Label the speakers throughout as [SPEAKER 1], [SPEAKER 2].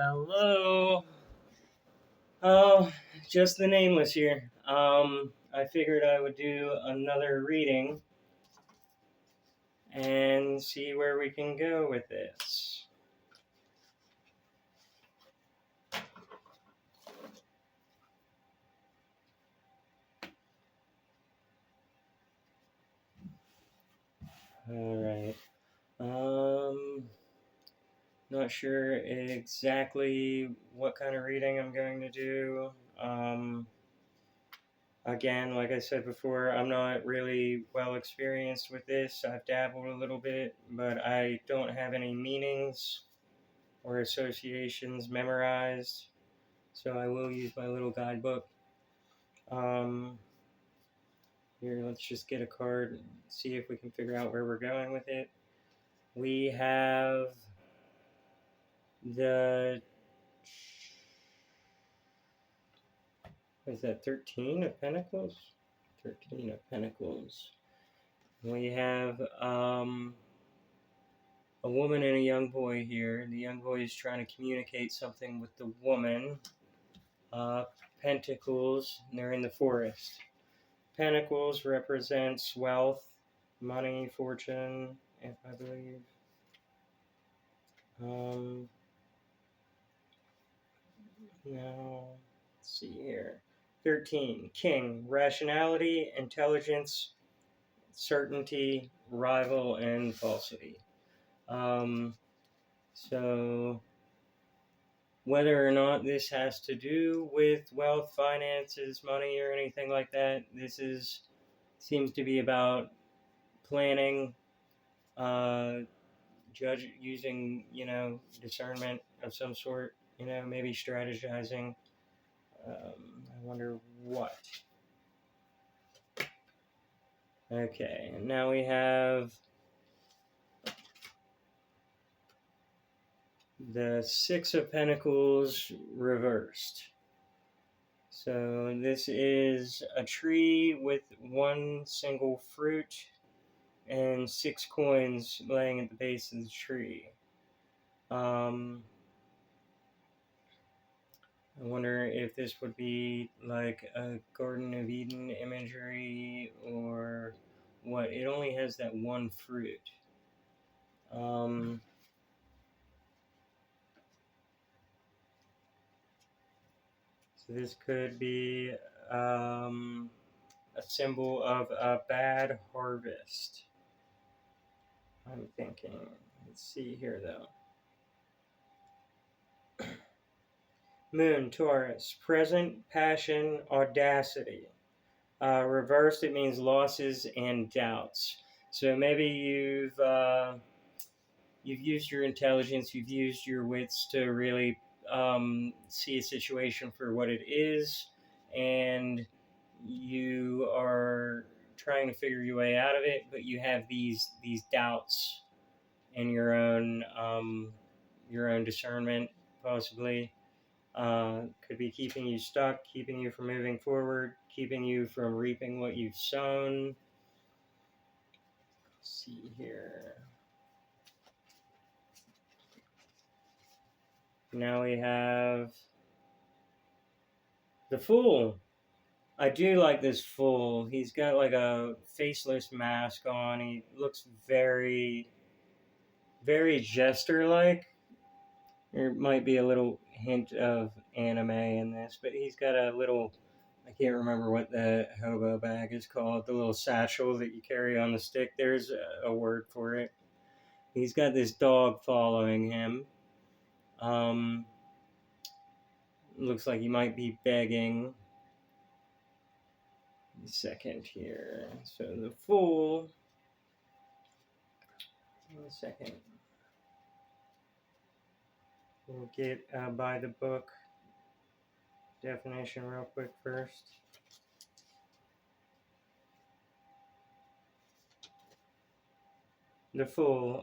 [SPEAKER 1] Hello. Oh, just the nameless here. I figured I would do another reading and see where we can go with this. All right. Not sure exactly what kind of reading I'm going to do. Again, like I said before, I'm not really well experienced with this. I've dabbled a little bit, but I don't have any meanings or associations memorized. So I will use my little guidebook. Um, Here, let's just get a card and see if we can figure out where we're going with it. We have the, what is that, 13 of Pentacles? 13 of Pentacles. We have a woman and a young boy here. The young boy is trying to communicate something with the woman. Pentacles, and they're in the forest. Pentacles represents wealth, money, fortune, if I believe. Now, let's see here. 13, King, rationality, intelligence, certainty, rival, and falsity. So, whether or not this has to do with wealth, finances, money, or anything like that, seems to be about planning, using, discernment of some sort, maybe strategizing. I wonder what. Okay, and now we have the Six of Pentacles reversed. So this is a tree with one single fruit and 6 coins laying at the base of the tree. I wonder if this would be like a Garden of Eden imagery or what. It only has that one fruit. So this could be a symbol of a bad harvest. I'm thinking. Let's see here though. Moon, Taurus, present, passion, audacity. Reversed, it means losses and doubts. So maybe you've used your intelligence, you've used your wits to really see a situation for what it is, and you are trying to figure your way out of it, but you have these doubts in your own discernment, possibly. Could be keeping you stuck, keeping you from moving forward, keeping you from reaping what you've sown. Let's see here. Now we have the Fool. I do like this Fool. He's got like a faceless mask on. He looks very, very jester-like. There might be a little hint of anime in this, but he's got a little, I can't remember what the hobo bag is called, the little satchel that you carry on the stick. There's a word for it. He's got this dog following him. Looks like he might be begging. A second here. So the Fool. One second. We'll get by the book definition real quick first. The Fool.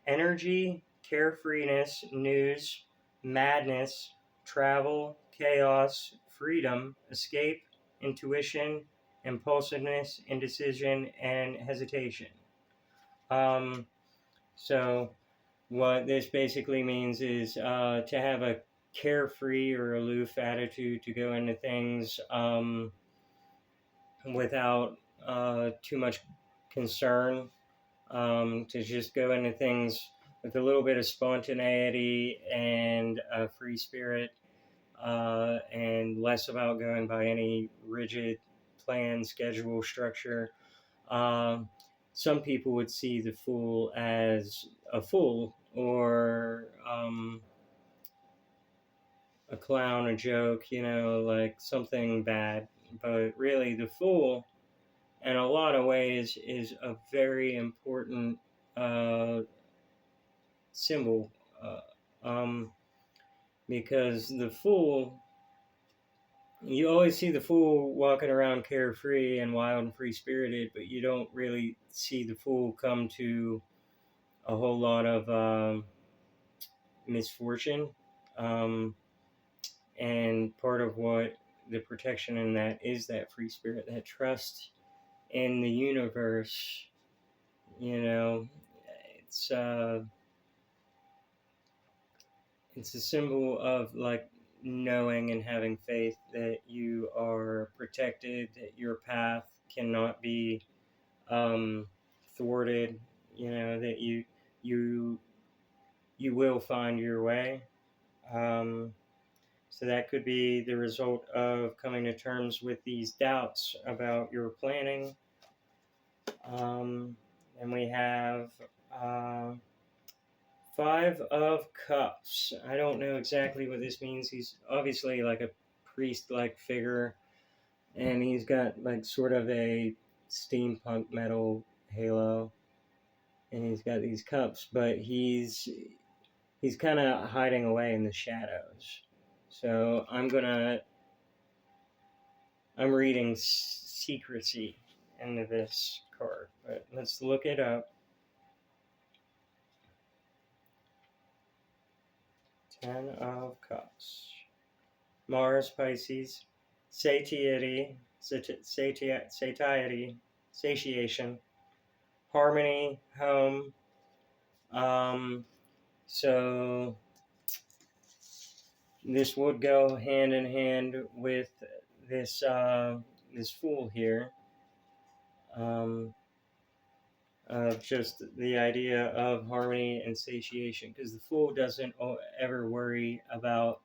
[SPEAKER 1] Energy, carefreeness, news, madness, travel, chaos, freedom, escape, intuition, impulsiveness, indecision, and hesitation. So what this basically means is to have a carefree or aloof attitude, to go into things without too much concern, to just go into things with a little bit of spontaneity and a free spirit, and less about going by any rigid plan, schedule, structure. Um, some people would see the fool as a fool, or a clown, a joke, like something bad. But really, the fool, in a lot of ways, is a very important uh, symbol, um, because the fool, you always see the fool walking around carefree and wild and free spirited, but you don't really see the fool come to a whole lot of misfortune. Um, and part of what the protection in that is that free spirit, that trust in the universe. You know, it's uh, it's a symbol of like knowing and having faith that you are protected, that your path cannot be um, thwarted. That you you will find your way. Um, so that could be the result of coming to terms with these doubts about your planning. Um, and we have uh, Five of Cups. I don't know exactly what this means. He's obviously like a priest like figure, and he's got like sort of a steampunk metal halo, and he's got these cups, but he's kind of hiding away in the shadows. So I'm reading secrecy into this card, but let's look it up. Ten of Cups. Mars, Pisces, satiety, satiation, harmony, home. Um, so this would go hand in hand with this this fool here. Um, of just the idea of harmony and satiation, because the fool doesn't ever worry about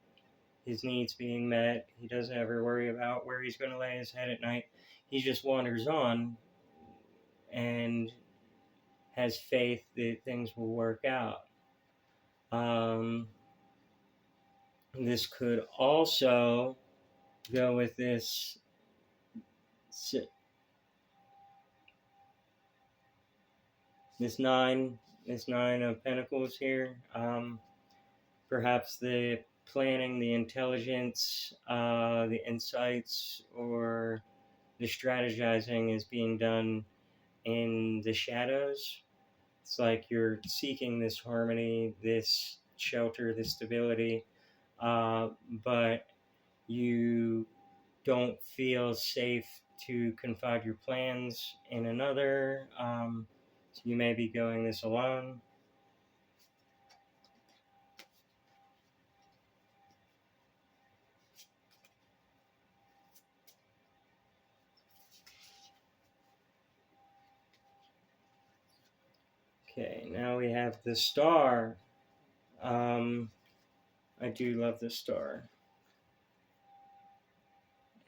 [SPEAKER 1] his needs being met. He doesn't ever worry about where he's going to lay his head at night. He just wanders on and has faith that things will work out. Um, this could also go with this nine of Pentacles here. Perhaps the planning, the intelligence, the insights, or the strategizing is being done in the shadows. It's like you're seeking this harmony, this shelter, this stability, but you don't feel safe to confide your plans in another. So you may be going this alone. Okay, now we have the star. I do love the star.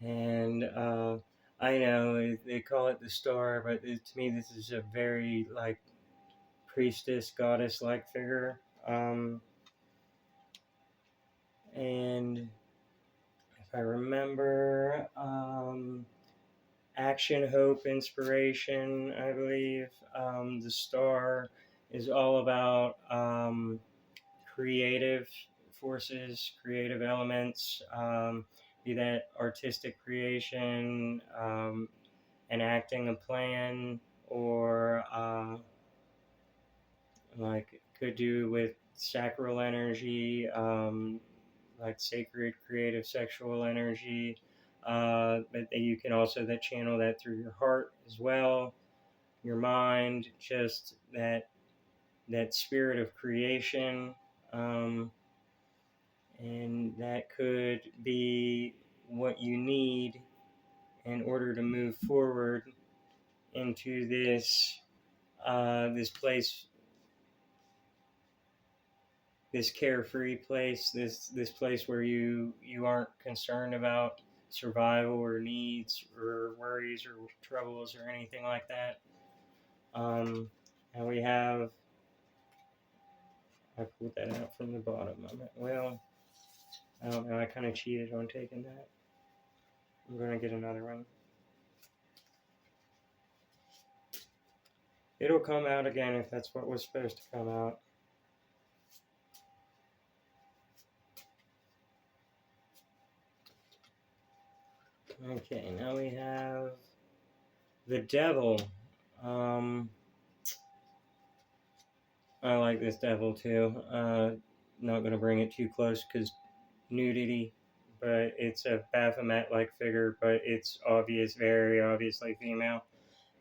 [SPEAKER 1] And I know they call it the star, but to me, this is a very like priestess, goddess like figure. And if I remember, action, hope, inspiration, I believe. The star is all about creative forces, creative elements, be that artistic creation, enacting a plan, or like could do with sacral energy, like sacred, creative, sexual energy. But you can also that channel that through your heart as well, your mind, just that that spirit of creation, um, and that could be what you need in order to move forward into this place, this carefree place, this place where you aren't concerned about survival or needs or worries or troubles or anything like that. And we have, I pulled that out from the bottom. Well, I don't know. I kind of cheated on taking that. I'm gonna get another one. It'll come out again if that's what was supposed to come out. Okay, now we have the devil. Um, I like this devil too. Not going to bring it too close because nudity, but it's a Baphomet-like figure, but it's obvious, very obviously female.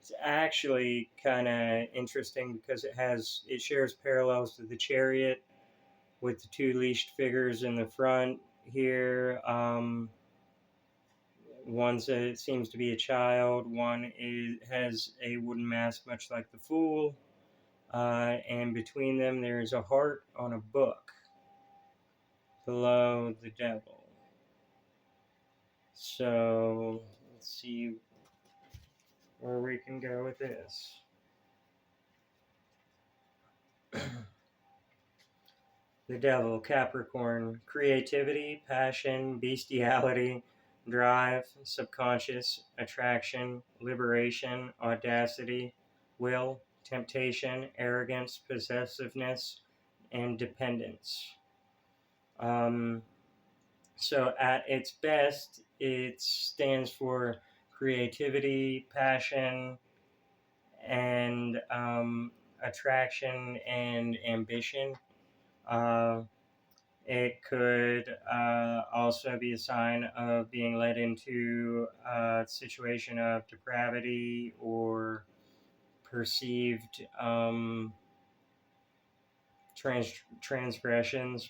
[SPEAKER 1] It's actually kind of interesting because it shares parallels to the chariot with the two leashed figures in the front here. It seems to be a child. Has a wooden mask, much like the Fool. And between them, there is a heart on a book below the devil. So let's see where we can go with this. The devil, Capricorn, creativity, passion, bestiality, drive, subconscious, attraction, liberation, audacity, will, temptation, arrogance, possessiveness, and dependence. So at its best, it stands for creativity, passion, and attraction and ambition. Uh, it could also be a sign of being led into a situation of depravity or perceived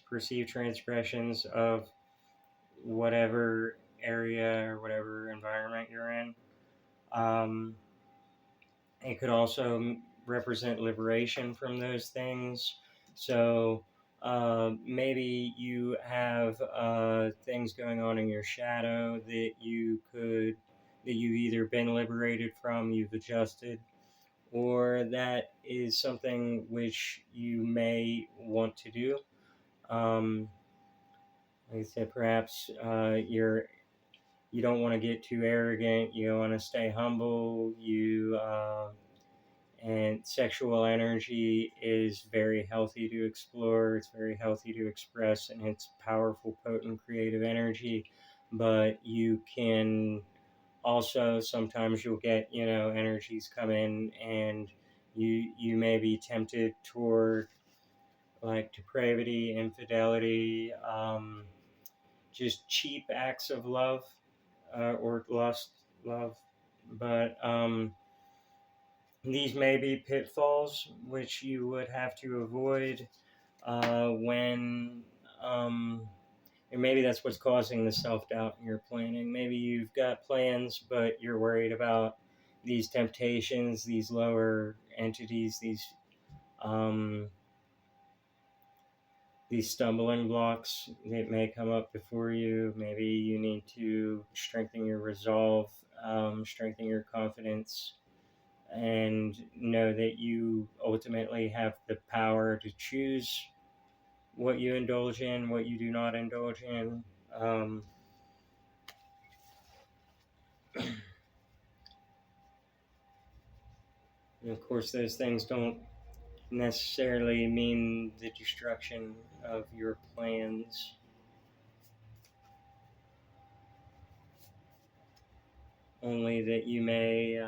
[SPEAKER 1] perceived transgressions of whatever area or whatever environment you're in. Um, it could also represent liberation from those things. So maybe you have things going on in your shadow that you've either been liberated from, you've adjusted, or that is something which you may want to do. Um, like I said, perhaps you don't want to get too arrogant. You want to stay humble. And sexual energy is very healthy to explore. It's very healthy to express, and it's powerful, potent, creative energy. But you can also sometimes you'll get energies come in, and you may be tempted toward like depravity, infidelity, just cheap acts of love or love. But these may be pitfalls which you would have to avoid when, and maybe that's what's causing the self doubt in your planning. Maybe you've got plans, but you're worried about these temptations, these lower entities, um, these stumbling blocks that may come up before you. Maybe you need to strengthen your resolve, strengthen your confidence, and know that you ultimately have the power to choose what you indulge in, what you do not indulge in. And of course, those things don't necessarily mean the destruction of your plans. Only that you may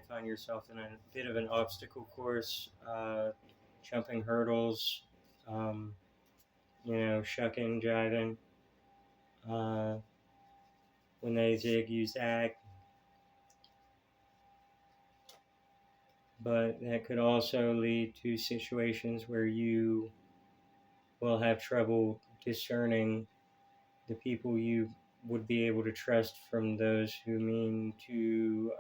[SPEAKER 1] find yourself in a bit of an obstacle course, jumping hurdles, um, shucking, jiving. Uh, when they zig, you zag. but that could also lead to situations where you will have trouble discerning the people you would be able to trust from those who mean to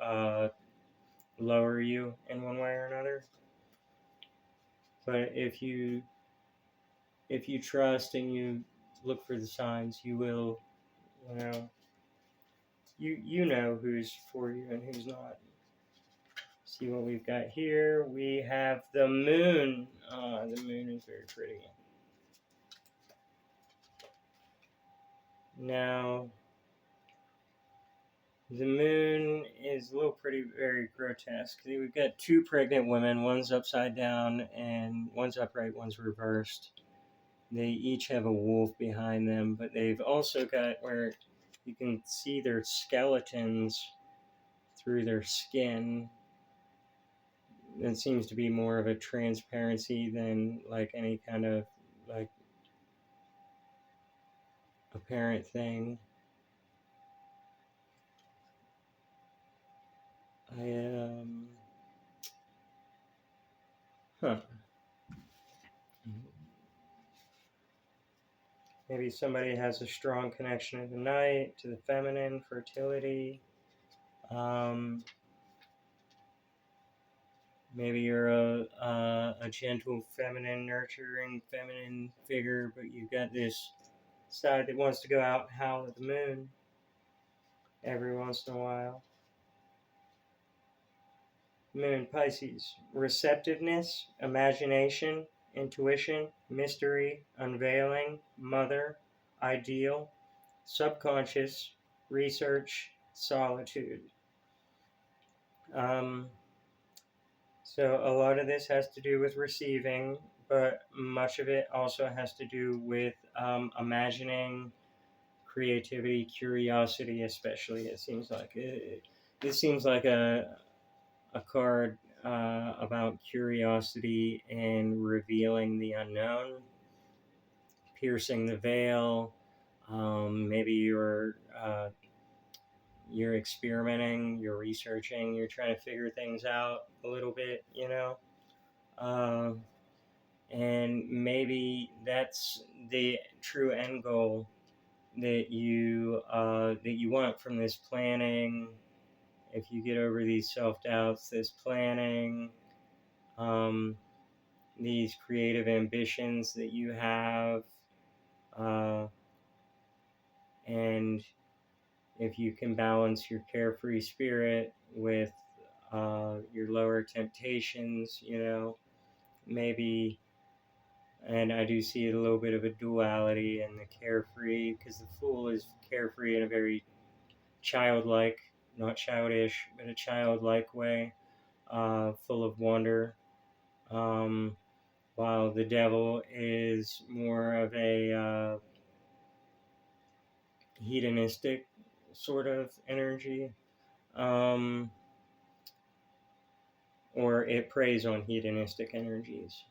[SPEAKER 1] lower you in one way or another. But if you trust and you look for the signs, you will, you know, you know who's for you and who's not. See what we've got here. We have the moon. The moon is very pretty. Now, the moon is a little pretty, very grotesque. We've got two pregnant women. One's upside down and one's upright, one's reversed. They each have a wolf behind them, but they've also got where you can see their skeletons through their skin. It seems to be more of a transparency than like any kind of like apparent thing. Huh. Maybe somebody has a strong connection to the night, to the feminine, fertility. Maybe you're a gentle, feminine, nurturing, feminine figure, but you've got this side that wants to go out and howl at the moon every once in a while. Moon, Pisces, receptiveness, imagination, intuition, mystery, unveiling, mother, ideal, subconscious, research, solitude. So a lot of this has to do with receiving, but much of it also has to do with imagining, creativity, curiosity, especially. It seems like this seems like a card about curiosity and revealing the unknown, piercing the veil. Maybe you're experimenting, you're researching, you're trying to figure things out a little bit, you know. And maybe that's the true end goal that you want from this planning. If you get over these self-doubts, this planning, these creative ambitions that you have, and if you can balance your carefree spirit with your lower temptations, you know, maybe. And I do see a little bit of a duality in the carefree, because the fool is carefree in a very childlike, not childish, but a childlike way, full of wonder. While the devil is more of a hedonistic sort of energy, or it preys on hedonistic energies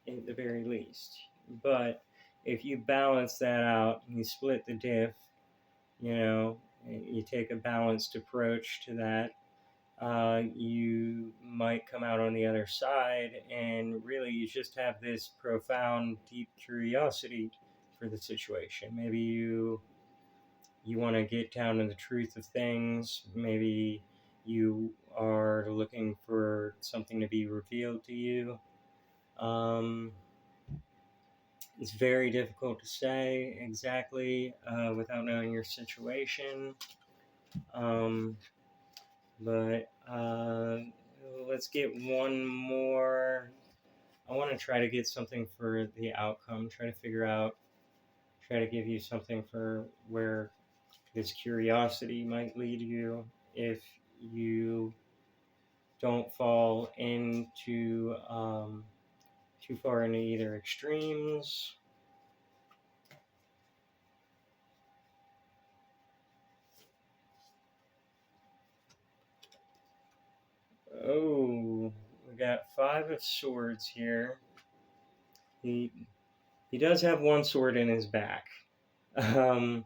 [SPEAKER 1] at the very least. But if you balance that out, you split the diff, you know, you take a balanced approach to that, you might come out on the other side, and really you just have this profound, deep curiosity for the situation. Maybe you want to get down to the truth of things. Maybe you are looking for something to be revealed to you. It's very difficult to say exactly without knowing your situation. But let's get one more. I want to try to get something for the outcome, try to give you something for where this curiosity might lead you if you don't fall into too far into either extremes. Oh, we got 5 of Swords here. He does have one sword in his back, but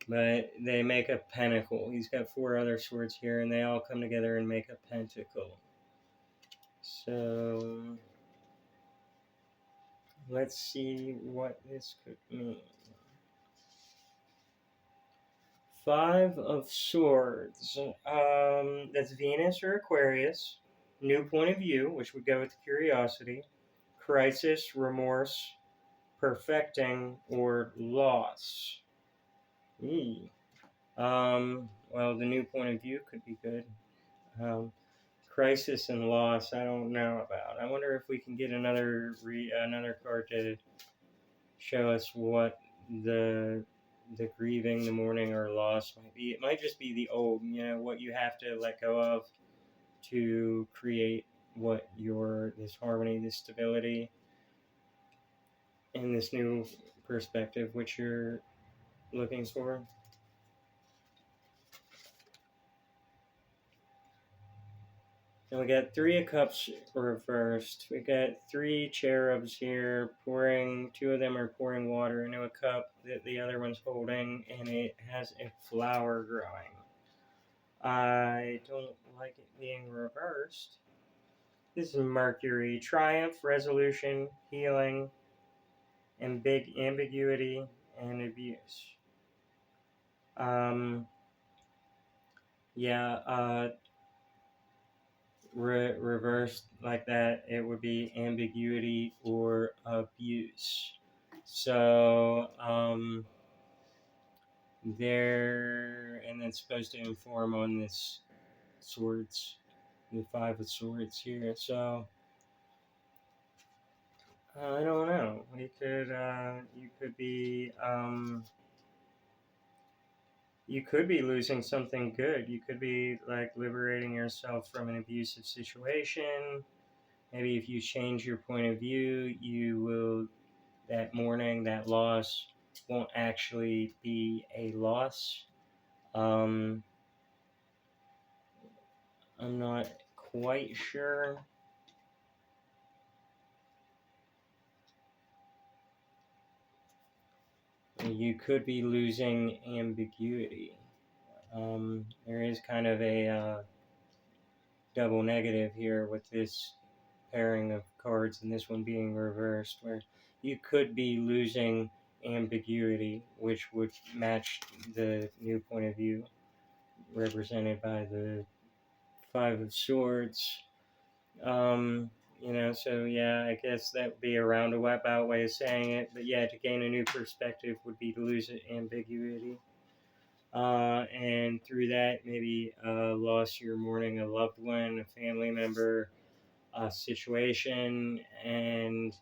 [SPEAKER 1] they make a pentacle. He's got 4 other swords here, and they all come together and make a pentacle. So let's see what this could mean. Five of Swords. That's Venus or Aquarius. New point of view, which would go with curiosity. Crisis, remorse, perfecting, or loss. Eee. Well, the new point of view could be good. Um, crisis and loss, I don't know about. I wonder if we can get another card to show us what the the grieving, the mourning, or loss might be. It might just be the old, what you have to let go of to create what your this harmony, this stability, and this new perspective which you're looking for. And we got Three of Cups reversed. We got three cherubs here pouring. Two of them are pouring water into a cup that the other one's holding, and it has a flower growing. I don't like it being reversed. This is Mercury. Triumph, resolution, healing, and big ambiguity and abuse. Um, yeah, reversed like that, it would be ambiguity or abuse. So, there, and it's supposed to inform on this swords, the Five of Swords here. So, I don't know. You could be losing something good. You could be like liberating yourself from an abusive situation. Maybe if you change your point of view, you will, that mourning, that loss won't actually be a loss. Um, I'm not quite sure. You could be losing ambiguity. There is kind of a double negative here with this pairing of cards and this one being reversed, where you could be losing ambiguity, which would match the new point of view represented by the Five of Swords. So yeah, I guess that would be a roundabout way of saying it. But yeah, to gain a new perspective would be to lose ambiguity. And through that, maybe loss your mourning a loved one, a family member, a situation, and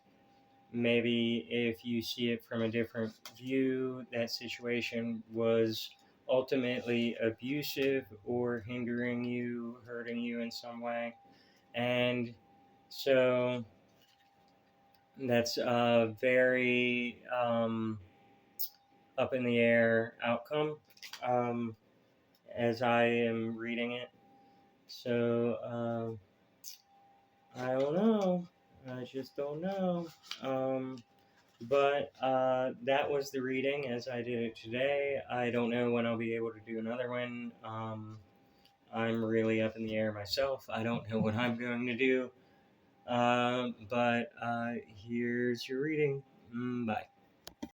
[SPEAKER 1] maybe if you see it from a different view, that situation was ultimately abusive or hindering you, hurting you in some way. And so that's a very up in the air outcome as I am reading it. So I don't know. I just don't know. But that was the reading as I did it today. I don't know when I'll be able to do another one. I'm really up in the air myself. I don't know what I'm going to do. But here's your reading. Bye.